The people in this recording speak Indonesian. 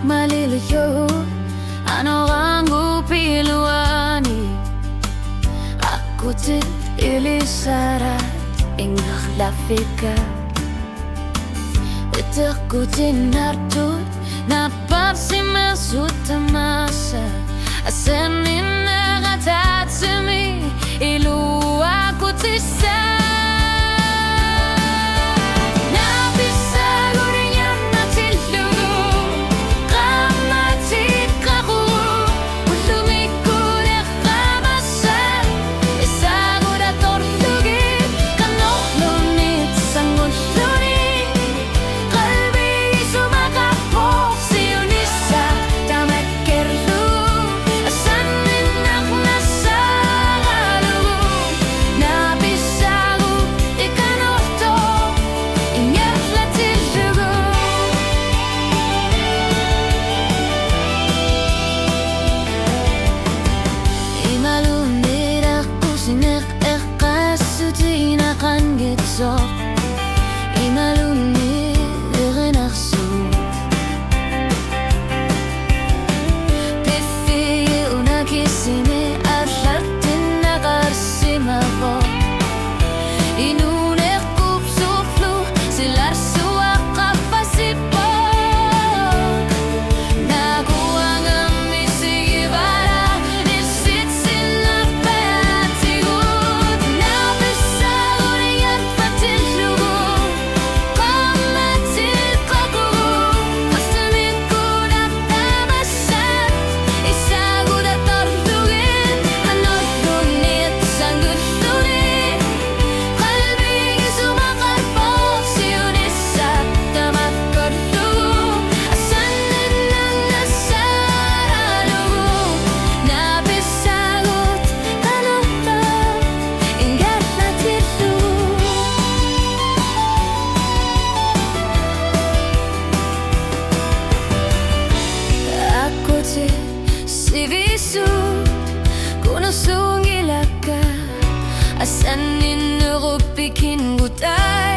maliliyo ang orang upiluani. Aku tilisarat ingah lafika Itaku tinartut napasimasut tamasa Asanin nagatatsumi ilu aku tisa Imaluni renaxut Pifi una kisine arlatin nagarsimavo Inune kupsuflu silar suwa kapasipo Nakuangang misigibara nisit sinar peatigut Nabisagun iyan patillu Sivisut kunusungilaka asanin rupikin gutai